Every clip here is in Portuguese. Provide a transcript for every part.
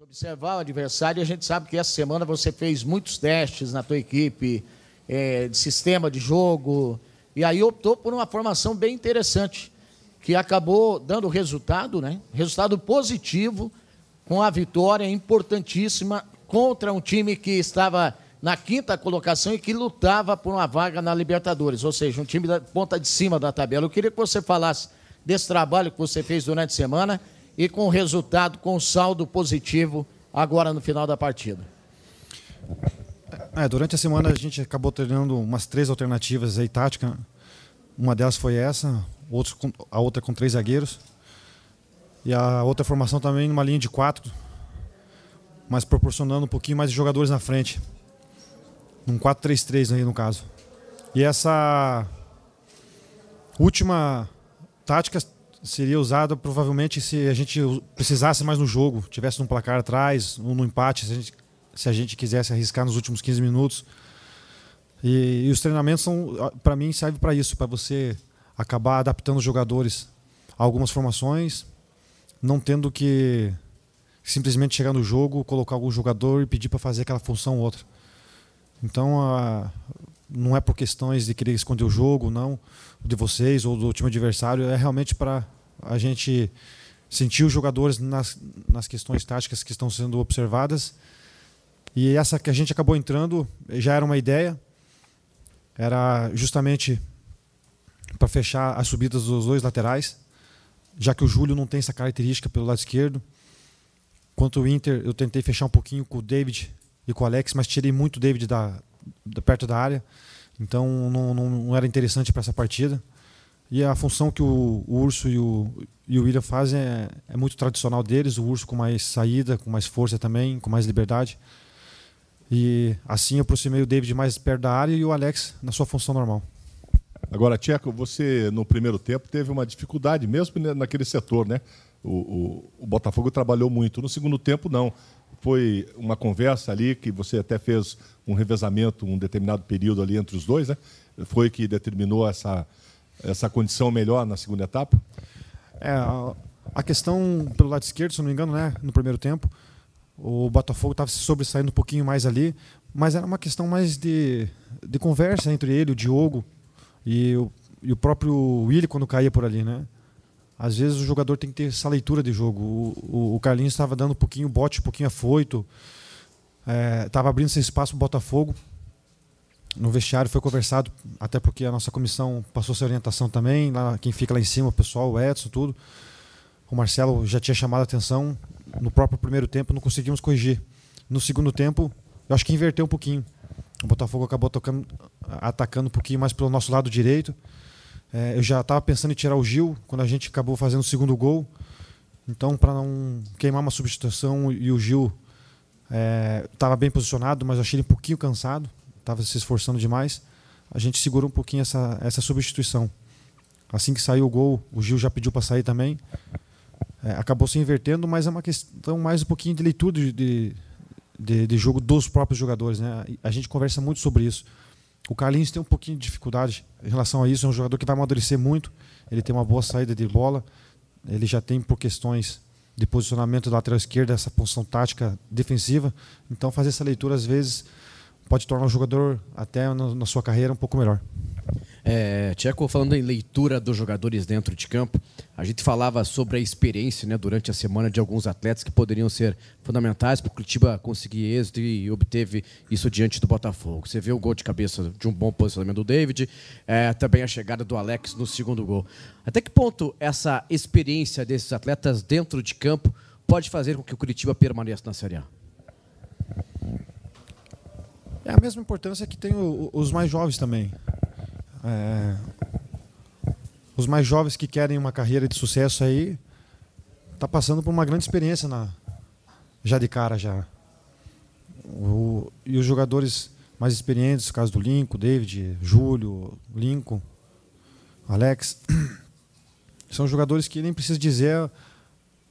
Observar o adversário, a gente sabe que essa semana você fez muitos testes na tua equipe, de sistema de jogo, e aí optou por uma formação bem interessante, que acabou dando resultado, né? Resultado positivo, com a vitória importantíssima contra um time que estava na 5ª colocação e que lutava por uma vaga na Libertadores, ou seja, um time da ponta de cima da tabela. Eu queria que você falasse desse trabalho que você fez durante a semana e com o resultado, com saldo positivo agora no final da partida. Durante a semana a gente acabou treinando umas 3 alternativas aí táticas. Uma delas foi essa, a outra com 3 zagueiros. E a outra formação também numa linha de 4, mas proporcionando um pouquinho mais de jogadores na frente. Um 4-3-3 aí no caso. E essa última tática seria usada provavelmente se a gente precisasse mais no jogo, tivesse um placar atrás, ou no empate, se a gente quisesse arriscar nos últimos 15 minutos. E os treinamentos, para mim, servem para isso, para você acabar adaptando os jogadores a algumas formações, não tendo que simplesmente chegar no jogo, colocar algum jogador e pedir para fazer aquela função ou outra. Então, não é por questões de querer esconder o jogo, não, de vocês ou do time adversário, é realmente para a gente sentir os jogadores nas questões táticas que estão sendo observadas. E essa que a gente acabou entrando já era uma ideia, era justamente para fechar as subidas dos 2 laterais, já que o Júlio não tem essa característica pelo lado esquerdo. Quanto ao Inter, eu tentei fechar um pouquinho com o David e com o Alex, mas tirei muito o David perto da área, então não era interessante para essa partida. E a função que o Urso e o William fazem é muito tradicional deles, o Urso com mais saída, com mais força também, com mais liberdade. E assim eu aproximei o David mais perto da área e o Alex na sua função normal. Agora, Tcheco, você no primeiro tempo teve uma dificuldade mesmo naquele setor, né? O Botafogo trabalhou muito. No segundo tempo, não. Foi uma conversa ali que você até fez um revezamento, um determinado período ali entre os dois, né? Foi que determinou essa condição melhor na segunda etapa? A questão pelo lado esquerdo, se não me engano, né? No primeiro tempo, o Botafogo estava se sobressaindo um pouquinho mais ali, mas era uma questão mais de conversa entre ele, o Diogo e o próprio Willi quando caía por ali, né? Às vezes o jogador tem que ter essa leitura de jogo. O Carlinhos estava dando um pouquinho bote, um pouquinho afoito, estava abrindo esse espaço para o Botafogo. No vestiário foi conversado, até porque a nossa comissão passou essa orientação também, lá, quem fica lá em cima, o pessoal, o Edson, tudo. O Marcelo já tinha chamado a atenção. No próprio primeiro tempo não conseguimos corrigir. No segundo tempo, eu acho que inverteu um pouquinho. O Botafogo acabou atacando um pouquinho mais pelo nosso lado direito. Eu já estava pensando em tirar o Gil, quando a gente acabou fazendo o segundo gol. Então, para não queimar uma substituição, e o Gil estava bem posicionado, mas eu achei ele um pouquinho cansado, estava se esforçando demais. A gente segurou um pouquinho essa substituição. Assim que saiu o gol, o Gil já pediu para sair também. Acabou se invertendo, mas é uma questão mais um pouquinho de leitura de jogo dos próprios jogadores, né? A gente conversa muito sobre isso. O Carlinhos tem um pouquinho de dificuldade em relação a isso, é um jogador que vai amadurecer muito, ele tem uma boa saída de bola, ele já tem, por questões de posicionamento da lateral esquerda, essa função tática defensiva, então fazer essa leitura às vezes pode tornar o jogador até na sua carreira um pouco melhor. Tcheco, falando em leitura dos jogadores dentro de campo, a gente falava sobre a experiência, né, durante a semana de alguns atletas que poderiam ser fundamentais para o Curitiba conseguir êxito e obteve isso diante do Botafogo. Você vê o gol de cabeça de um bom posicionamento do David, também a chegada do Alex no segundo gol. Até que ponto essa experiência desses atletas dentro de campo pode fazer com que o Curitiba permaneça na Série A? É a mesma importância que tem os mais jovens também. Os mais jovens que querem uma carreira de sucesso aí tá passando por uma grande experiência já de cara já. E os jogadores mais experientes, no caso do Lincoln, David, Júlio, Lincoln, Alex, são jogadores que nem preciso dizer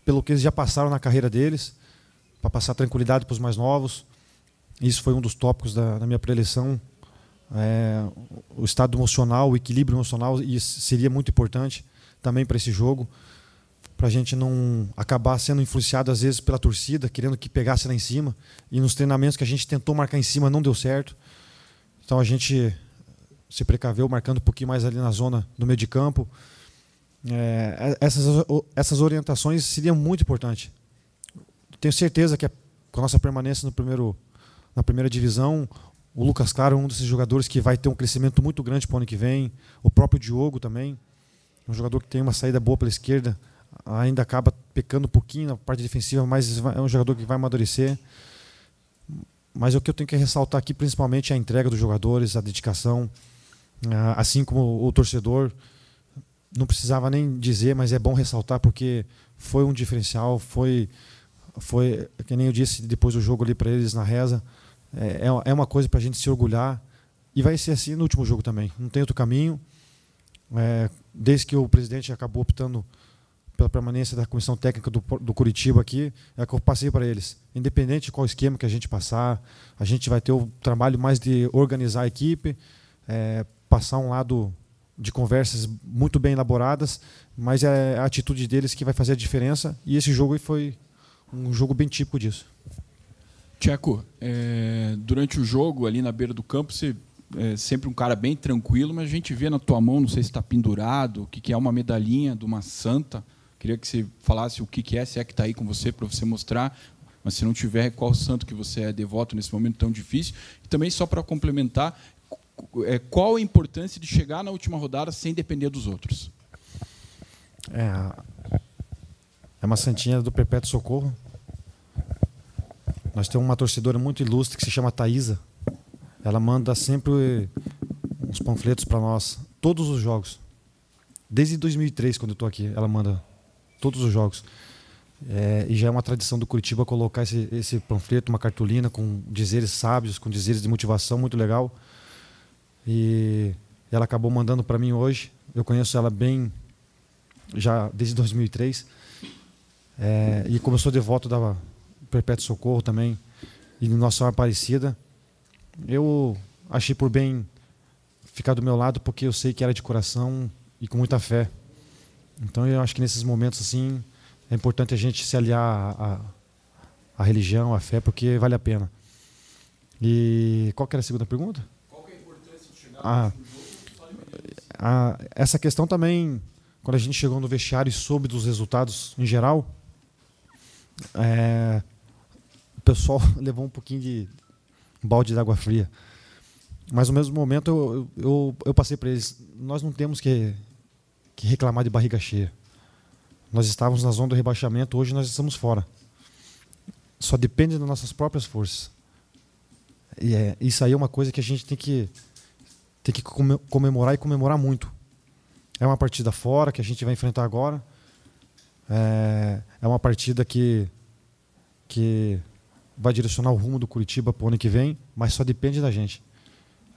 pelo que eles já passaram na carreira deles, para passar tranquilidade para os mais novos. Isso foi um dos tópicos da minha preleção. O estado emocional, o equilíbrio emocional, e seria muito importante também para esse jogo, para a gente não acabar sendo influenciado às vezes pela torcida, querendo que pegasse lá em cima. E nos treinamentos que a gente tentou marcar em cima não deu certo. Então a gente se precaveu marcando um pouquinho mais ali na zona do meio de campo. Essas orientações seriam muito importantes. Tenho certeza que com a nossa permanência na primeira divisão, o Lucas Claro é um desses jogadores que vai ter um crescimento muito grande para o ano que vem. O próprio Diogo também, um jogador que tem uma saída boa pela esquerda, ainda acaba pecando um pouquinho na parte defensiva, mas é um jogador que vai amadurecer. Mas o que eu tenho que ressaltar aqui principalmente é a entrega dos jogadores, a dedicação, assim como o torcedor. Não precisava nem dizer, mas é bom ressaltar porque foi um diferencial, foi que nem eu disse depois do jogo ali para eles na reza, é uma coisa para a gente se orgulhar, e vai ser assim no último jogo também, não tem outro caminho. Desde que o presidente acabou optando pela permanência da comissão técnica do Curitiba aqui, é que eu passei para eles, independente de qual esquema que a gente passar, a gente vai ter o trabalho mais de organizar a equipe, passar um lado de conversas muito bem elaboradas, mas é a atitude deles que vai fazer a diferença, e esse jogo aí foi um jogo bem típico disso. Tcheco, durante o jogo, ali na beira do campo, você é sempre um cara bem tranquilo, mas a gente vê na tua mão, não sei se está pendurado, o que é uma medalhinha de uma santa. Queria que você falasse o que é, se é que está aí com você, para você mostrar. Mas se não tiver, qual santo que você é devoto nesse momento tão difícil. E também, só para complementar, qual a importância de chegar na última rodada sem depender dos outros? É uma santinha do Perpétuo Socorro. Nós temos uma torcedora muito ilustre que se chama Thaisa. Ela manda sempre uns panfletos para nós, todos os jogos. Desde 2003, quando eu estou aqui, ela manda todos os jogos. E já é uma tradição do Curitiba colocar esse panfleto, uma cartolina com dizeres sábios, com dizeres de motivação, muito legal. E ela acabou mandando para mim hoje. Eu conheço ela bem já desde 2003. E como eu sou devoto da Perpétuo Socorro também, e de Nossa Senhora Aparecida, eu achei por bem ficar do meu lado, porque eu sei que era de coração e com muita fé. Então eu acho que nesses momentos assim é importante a gente se aliar à religião, à fé, porque vale a pena. E qual que era a segunda pergunta? Qual que é a importância de chegar no jogo? Essa questão também, quando a gente chegou no vestiário e soube dos resultados em geral, o pessoal levou um pouquinho de balde de água fria. Mas no mesmo momento eu passei para eles, nós não temos que reclamar de barriga cheia. Nós estávamos na zona do rebaixamento, hoje nós estamos fora. Só depende das nossas próprias forças. E isso aí é uma coisa que a gente tem que comemorar, e comemorar muito. É uma partida fora que a gente vai enfrentar agora. É uma partida que vai direcionar o rumo do Curitiba para o ano que vem, mas só depende da gente.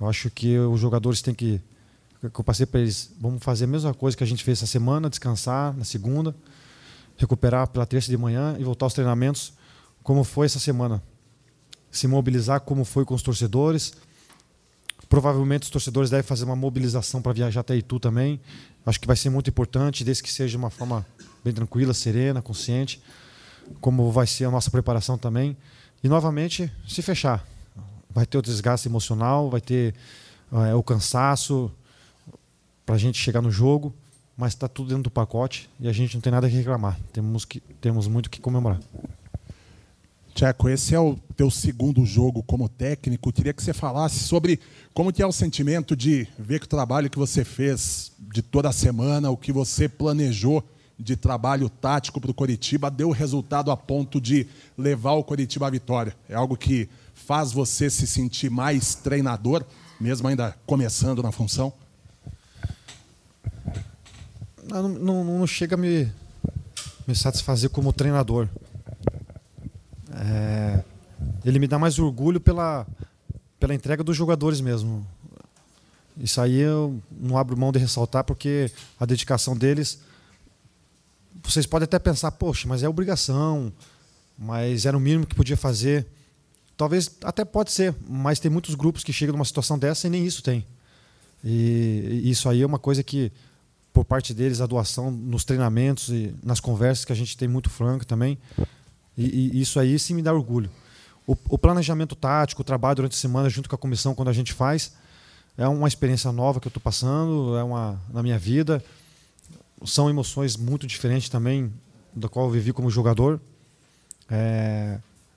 Eu acho que os jogadores têm que eu passei para eles, vamos fazer a mesma coisa que a gente fez essa semana, descansar na segunda, recuperar pela terça de manhã e voltar aos treinamentos como foi essa semana. Se mobilizar como foi com os torcedores. Provavelmente os torcedores devem fazer uma mobilização para viajar até Itu também. Acho que vai ser muito importante, desde que seja de uma forma bem tranquila, serena, consciente, como vai ser a nossa preparação também. E, novamente, se fechar. Vai ter o desgaste emocional, vai ter o cansaço para a gente chegar no jogo, mas está tudo dentro do pacote e a gente não tem nada a reclamar. Temos muito o que comemorar. Tcheco, esse é o teu segundo jogo como técnico. Queria que você falasse sobre como que é o sentimento de ver que o trabalho que você fez de toda a semana, o que você planejou de trabalho tático para o Coritiba, deu resultado a ponto de levar o Coritiba à vitória. É algo que faz você se sentir mais treinador, mesmo ainda começando na função? Não chega a me satisfazer como treinador. Ele me dá mais orgulho pela entrega dos jogadores mesmo. Isso aí eu não abro mão de ressaltar, porque a dedicação deles, vocês podem até pensar, poxa, mas é obrigação, mas era o mínimo que podia fazer. Talvez até pode ser, mas tem muitos grupos que chegam numa situação dessa e nem isso tem. E isso aí é uma coisa que por parte deles a doação nos treinamentos e nas conversas que a gente tem muito franca também. E isso aí sim me dá orgulho. O planejamento tático, o trabalho durante a semana junto com a comissão quando a gente faz, é uma experiência nova que eu estou passando, na minha vida. São emoções muito diferentes também da qual eu vivi como jogador.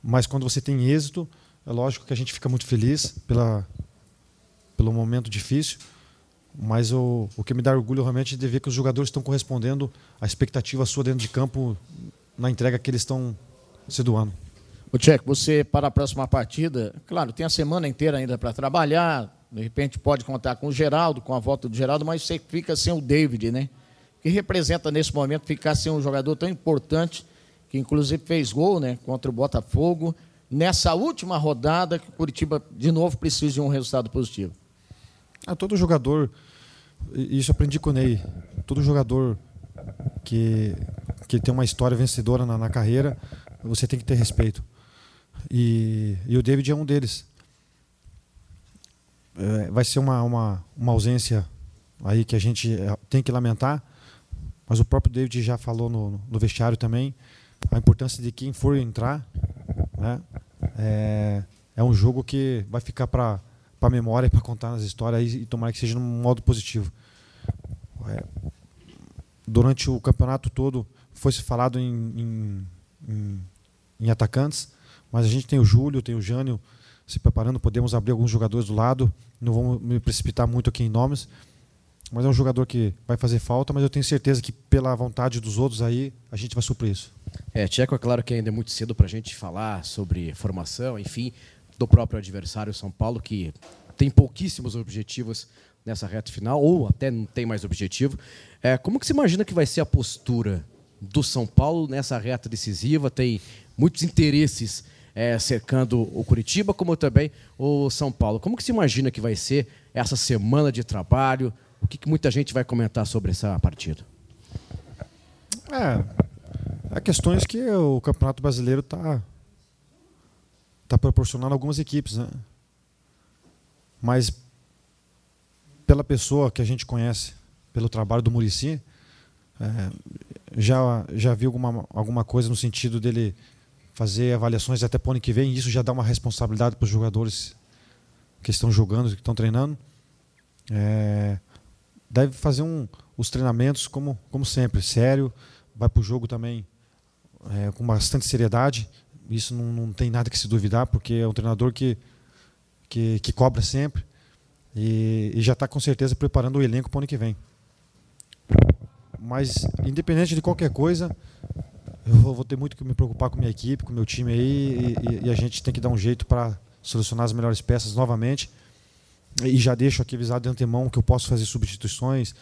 Mas quando você tem êxito, é lógico que a gente fica muito feliz pelo momento difícil. Mas o que me dá orgulho realmente é de ver que os jogadores estão correspondendo à expectativa sua dentro de campo na entrega que eles estão se doando. Ô Tcheco, você para a próxima partida, claro, tem a semana inteira ainda para trabalhar, de repente pode contar com o Geraldo, com a volta do Geraldo, mas você fica sem o David, né? Que representa nesse momento ficar sem um jogador tão importante, que inclusive fez gol, né, contra o Botafogo, nessa última rodada que o Curitiba de novo precisa de um resultado positivo. Todo jogador, isso aprendi com o Ney, todo jogador que tem uma história vencedora na carreira, você tem que ter respeito. E o David é um deles. Vai ser uma ausência aí que a gente tem que lamentar, mas o próprio David já falou no vestiário também a importância de quem for entrar, né? É um jogo que vai ficar para a memória e para contar nas histórias e tomara que seja num modo positivo. Durante o campeonato todo foi se falado em atacantes, mas a gente tem o Júlio, tem o Jânio se preparando, podemos abrir alguns jogadores do lado, não vamos me precipitar muito aqui em nomes, mas é um jogador que vai fazer falta, mas eu tenho certeza que pela vontade dos outros aí, a gente vai suprir isso. Tcheco, é claro que ainda é muito cedo para a gente falar sobre formação, enfim, do próprio adversário São Paulo, que tem pouquíssimos objetivos nessa reta final, ou até não tem mais objetivo. Como que se imagina que vai ser a postura do São Paulo nessa reta decisiva? Tem muitos interesses cercando o Curitiba, como também o São Paulo. Como que se imagina que vai ser essa semana de trabalho? O que muita gente vai comentar sobre essa partida? Há questões que o Campeonato Brasileiro está proporcionando a algumas equipes, né? Mas pela pessoa que a gente conhece, pelo trabalho do Muricy, já vi alguma coisa no sentido dele fazer avaliações até para o ano que vem, e isso já dá uma responsabilidade para os jogadores que estão jogando, que estão treinando. Deve fazer os treinamentos como sempre, sério, vai para o jogo também com bastante seriedade. Isso não tem nada que se duvidar, porque é um treinador que cobra sempre e já está com certeza preparando o elenco para o ano que vem. Mas, independente de qualquer coisa, eu vou ter muito que me preocupar com a minha equipe, com o meu time aí, e a gente tem que dar um jeito para solucionar as melhores peças novamente. E já deixo aqui avisado de antemão que eu posso fazer substituições,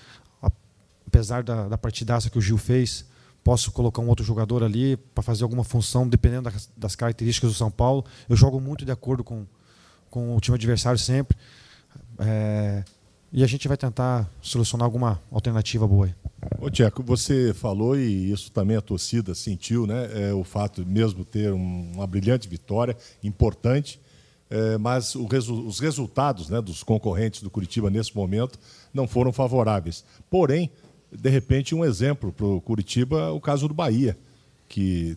apesar da partidaça que o Gil fez, posso colocar um outro jogador ali para fazer alguma função, dependendo das características do São Paulo. Eu jogo muito de acordo com o time adversário sempre. E a gente vai tentar solucionar alguma alternativa boa aí. Ô Tcheco, você falou, e isso também a torcida sentiu, né? O fato de mesmo ter uma brilhante vitória, importante, mas os resultados, né, dos concorrentes do Curitiba nesse momento não foram favoráveis. Porém, de repente, um exemplo para o Curitiba, o caso do Bahia, que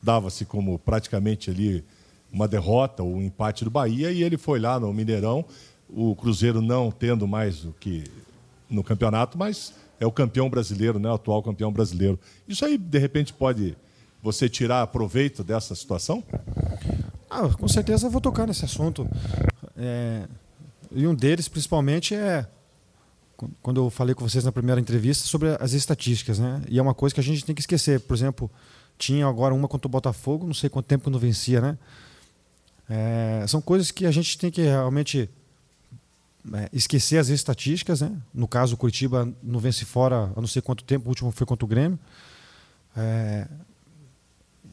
dava-se como praticamente ali uma derrota ou um empate do Bahia, e ele foi lá no Mineirão, o Cruzeiro não tendo mais o que no campeonato, mas é o campeão brasileiro, né, o atual campeão brasileiro. Isso aí, de repente, pode você tirar proveito dessa situação? Com certeza eu vou tocar nesse assunto. E um deles, principalmente, quando eu falei com vocês na primeira entrevista sobre as estatísticas, né? E é uma coisa que a gente tem que esquecer. Por exemplo, tinha agora uma contra o Botafogo, não sei quanto tempo que não vencia, né? São coisas que a gente tem que realmente esquecer as estatísticas, né? No caso, o Curitiba não vence fora há não sei quanto tempo, o último foi contra o Grêmio.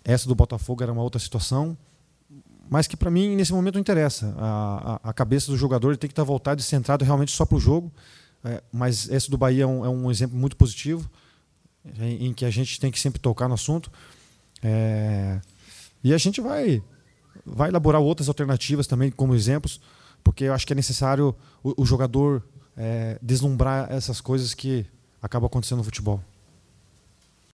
Essa do Botafogo era uma outra situação, mas que para mim nesse momento não interessa. A cabeça do jogador tem que estar voltada e centrado realmente só para o jogo. Mas essa do Bahia é um exemplo muito positivo, em que a gente tem que sempre tocar no assunto. E a gente vai elaborar outras alternativas também como exemplos, porque eu acho que é necessário o jogador deslumbrar essas coisas que acaba acontecendo no futebol.